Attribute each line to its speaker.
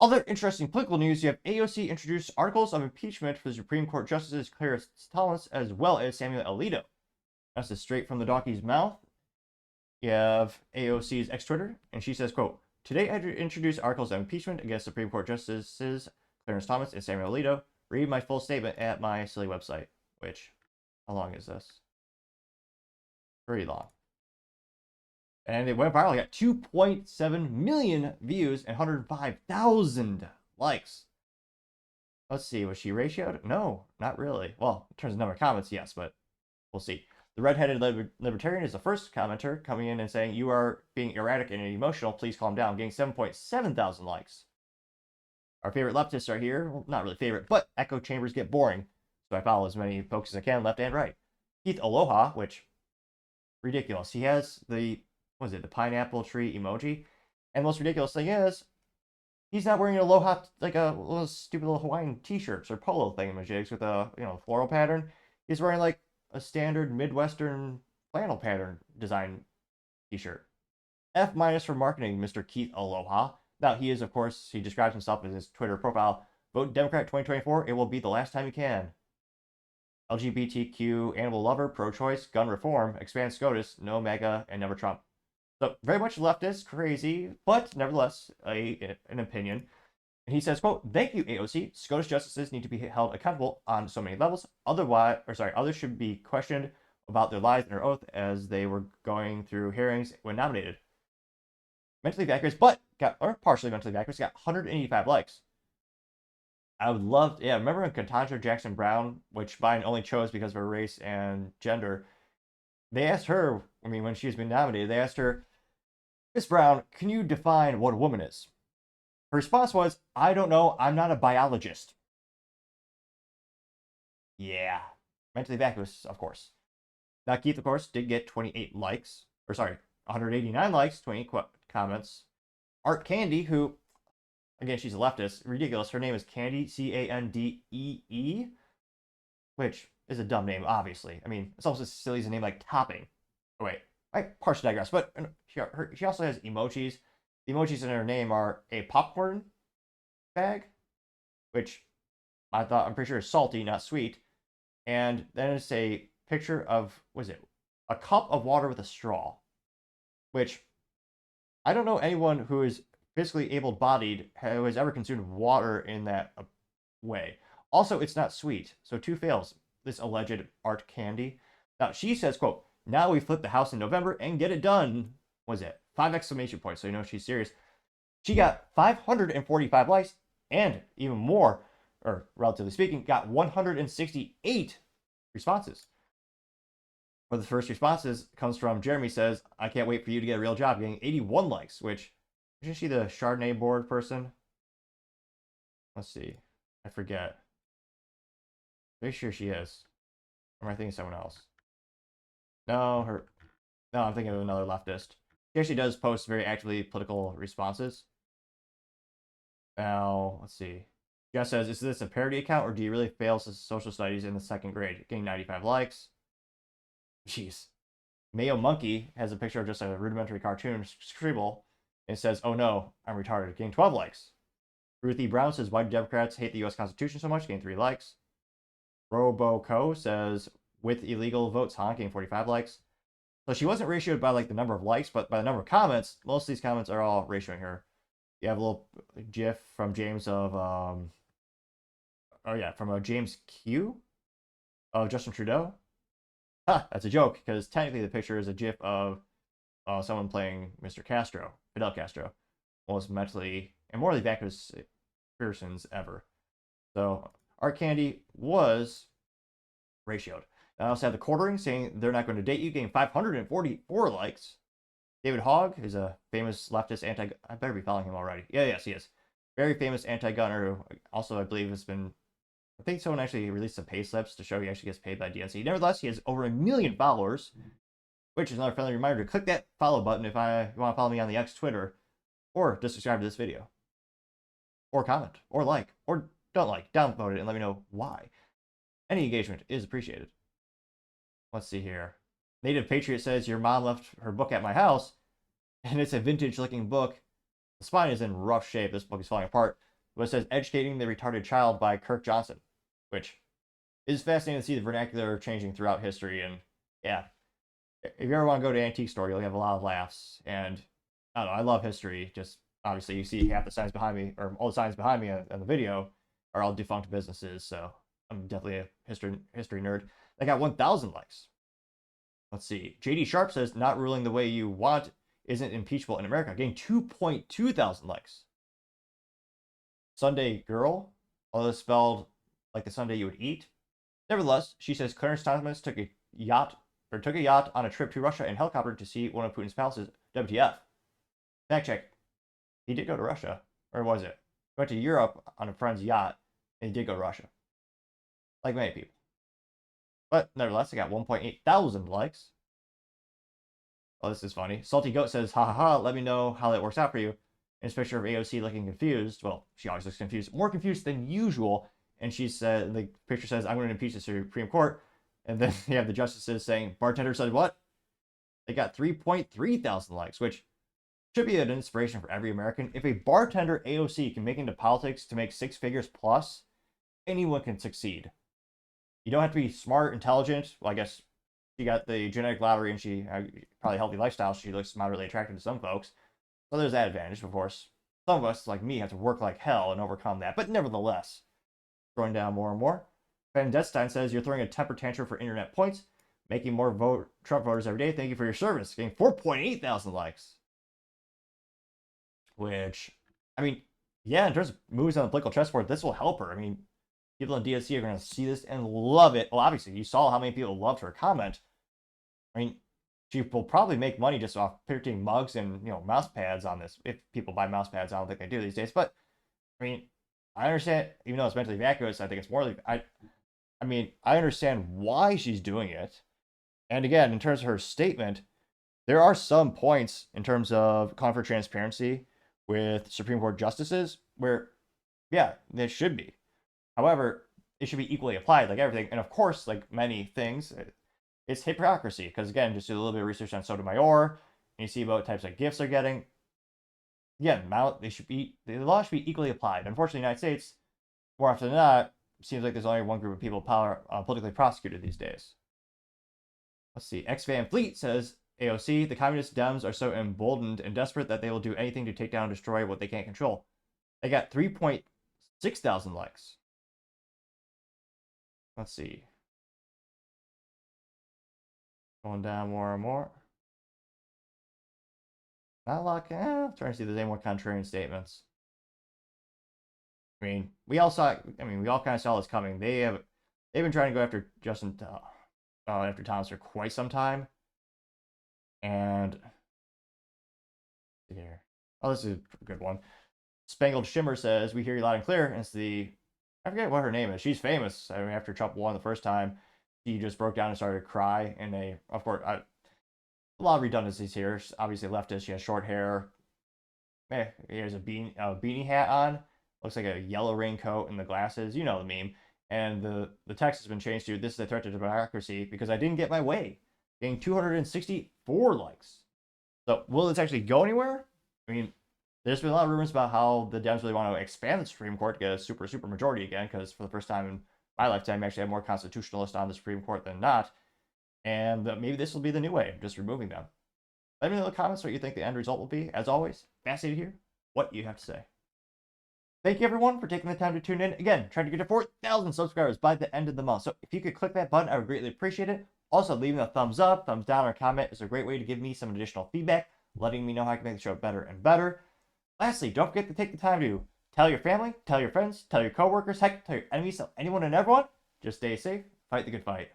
Speaker 1: Other interesting political news, you have AOC introduced articles of impeachment for the Supreme Court Justices Clarence Thomas as well as Samuel Alito. That's just straight from the donkey's mouth. You have AOC's ex-Twitter, and she says, quote, "Today I introduced articles of impeachment against Supreme Court Justices Clarence Thomas and Samuel Alito. Read my full statement at my silly website." Which, how long is this? Pretty long. And it went viral. It got 2.7 million views and 105,000 likes. Let's see, was she ratioed? No, not really. Well, in terms of number of comments, yes, but we'll see. The redheaded libertarian is the first commenter coming in and saying, "You are being erratic and emotional. Please calm down," getting 7.7 thousand likes. Our favorite leftists are here. Well, not really favorite, but echo chambers get boring. So I follow as many folks as I can, left and right. Keith Aloha, which, ridiculous. He has the pineapple tree emoji. And the most ridiculous thing is, he's not wearing an aloha, like a little stupid little Hawaiian t-shirts or polo thingamajigs with a, floral pattern. He's wearing like a standard Midwestern flannel pattern design t-shirt. F- for marketing, Mr. Keith Aloha. Now, he is, of course, he describes himself as his Twitter profile, "Vote Democrat 2024, it will be the last time you can." LGBTQ, animal lover, pro-choice, gun reform, expand SCOTUS, no MAGA, and never Trump. So, very much leftist, crazy, but nevertheless, an opinion. And he says, quote, "Thank you, AOC. SCOTUS justices need to be held accountable on so many levels. Others should be questioned about their lives and their oath as they were going through hearings when nominated." Mentally vacuous, partially mentally vacuous, got 185 likes. I would love, remember when Ketanji Jackson Brown, which Biden only chose because of her race and gender, they asked her, when she was being nominated, they asked her, "Miss Brown, can you define what a woman is?" Her response was, "I don't know, I'm not a biologist." Yeah, mentally vacuous, of course. Now, Keith, of course, did get 189 likes, 28 comments. Art Candy, who, again, she's a leftist, ridiculous. Her name is Candy, Candee, which is a dumb name, obviously. It's almost as silly as a name like Topping. Oh, wait, I partially digress, but she also has emojis. The emojis in her name are a popcorn bag, which I'm pretty sure is salty, not sweet. And then it's a picture of, a cup of water with a straw, which I don't know anyone who is physically able-bodied who has ever consumed water in that way. Also, it's not sweet, so 2 fails, this alleged Art Candy. Now, she says, quote, "Now we flip the House in November and get it done." 5 exclamation points, so you know she's serious. She got 545 likes and even more, or relatively speaking, got 168 responses. One of the first responses comes from Jeremy, says, "I can't wait for you to get a real job," getting 81 likes, which, isn't she the Chardonnay board person? Let's see. I forget. Pretty sure she is. Or am I thinking of someone else? No, I'm thinking of another leftist. She actually does post very actively political responses. Now, let's see. Jess says, "Is this a parody account or do you really fail social studies in the 2nd grade?" Getting 95 likes. Jeez. Mayo Monkey has a picture of just a rudimentary cartoon scribble and it says, "Oh no, I'm retarded." Getting 12 likes. Ruthie Brown says, "Why do Democrats hate the U.S. Constitution so much?" Getting 3 likes. RoboCo says, "With illegal votes, huh?" Getting 45 likes. So she wasn't ratioed by the number of likes, but by the number of comments. Most of these comments are all ratioing her. You have a little GIF from James of, from James Q of Justin Trudeau. That's a joke, because technically the picture is a GIF of someone playing Mr. Castro, Fidel Castro, most mentally and morally vacuous persons ever. So Art Candy was ratioed. I also have the Quartering saying they're not going to date you, getting 544 likes. David Hogg is a famous leftist I better be following him already. Yes, he is. Very famous anti-gunner who also, I believe, I think someone actually released some pay slips to show he actually gets paid by DNC. Nevertheless, he has over 1 million followers, which is another friendly reminder to click that follow button if you want to follow me on the X Twitter, or just subscribe to this video, or comment, or like, or don't like, downvote it, and let me know why. Any engagement is appreciated. Let's see here. Native Patriot says, "Your mom left her book at my house, and it's a vintage-looking book. The spine is in rough shape. This book is falling apart. But it says Educating the Retarded Child by Kirk Johnson, which is fascinating to see the vernacular changing throughout history. And yeah, if you ever want to go to an antique store, you'll have a lot of laughs. And I don't know, I love history. Just obviously, you see half the signs behind me, or all the signs behind me in the video, are all defunct businesses. So I'm definitely a history nerd. I got 1,000 likes. Let's see. JD Sharp says not ruling the way you want isn't impeachable in America, getting 2.2 thousand likes. Sunday Girl, although spelled like the Sunday you would eat. Nevertheless, she says Clarence Thomas took a yacht on a trip to Russia in helicopter to see one of Putin's palaces. WTF? Fact check. He did go to Russia, or was it? He went to Europe on a friend's yacht, and he did go to Russia. Like many people. But nevertheless, I got 1.8 thousand likes. Oh, this is funny. Salty Goat says, ha ha ha, let me know how that works out for you. And it's a picture of AOC looking confused. Well, she always looks confused. More confused than usual. And she said, the picture says, I'm going to impeach the Supreme Court. And then you have the justices saying, bartender said what? They got 3.3 thousand likes, which should be an inspiration for every American. If a bartender AOC can make into politics to make 6 figures plus, anyone can succeed. You don't have to be smart, intelligent. Well, I guess she got the genetic lottery and she probably a healthy lifestyle. She looks moderately attractive to some folks. So there's that advantage, of course. Some of us, like me, have to work like hell and overcome that. But nevertheless, going down more and more. Van Detstein says, you're throwing a temper tantrum for internet points, making more Trump voters every day. Thank you for your service. Getting 4.8 thousand likes. Which, I mean, yeah, in terms of moves on the political chessboard, this will help her. I mean, people in DSC are going to see this and love it. Well, obviously, you saw how many people loved her comment. I mean, she will probably make money just off printing mugs and, mouse pads on this. If people buy mouse pads, I don't think they do these days. But, I mean, I understand, even though it's mentally vacuous, I think it's more like, I mean, I understand why she's doing it. And again, in terms of her statement, there are some points in terms of calling for transparency with Supreme Court justices where, yeah, there should be. However, it should be equally applied, like everything. And of course, like many things, it's hypocrisy. Because again, just do a little bit of research on Sotomayor, and you see what types of gifts they're getting. Yeah, the law should be equally applied. Unfortunately, in the United States, more often than not, it seems like there's only one group of people politically prosecuted these days. Let's see. X Van Fleet says, AOC, the communist Dems are so emboldened and desperate that they will do anything to take down and destroy what they can't control. They got 3.6 thousand likes. Let's see. Going down more and more. Not a lot. Trying to see if there's any more contrarian statements. I mean, we all kind of saw this coming. They've been trying to go after after Thomas for quite some time. And here. Oh, this is a good one. Spangled Shimmer says, we hear you loud and clear. And it's I forget what her name is. She's famous. I mean, after Trump won the first time, she just broke down and started to cry. And of course, a lot of redundancies here. She's obviously leftist. She has short hair. He has a beanie hat on. Looks like a yellow raincoat and the glasses. You know the meme. And the text has been changed to, this is a threat to democracy because I didn't get my way. Getting 264 likes. So will this actually go anywhere? I mean, there's been a lot of rumors about how the Dems really want to expand the Supreme Court to get a super majority again, because for the first time in my lifetime, we actually have more constitutionalists on the Supreme Court than not. And maybe this will be the new way of just removing them. Let me know in the comments what you think the end result will be. As always, fascinated to hear what you have to say. Thank you, everyone, for taking the time to tune in. Again, trying to get to 4,000 subscribers by the end of the month. So if you could click that button, I would greatly appreciate it. Also, leaving a thumbs up, thumbs down, or comment is a great way to give me some additional feedback, letting me know how I can make the show better and better. Lastly, don't forget to take the time to tell your family, tell your friends, tell your coworkers, heck, tell your enemies, tell anyone and everyone. Just stay safe, fight the good fight.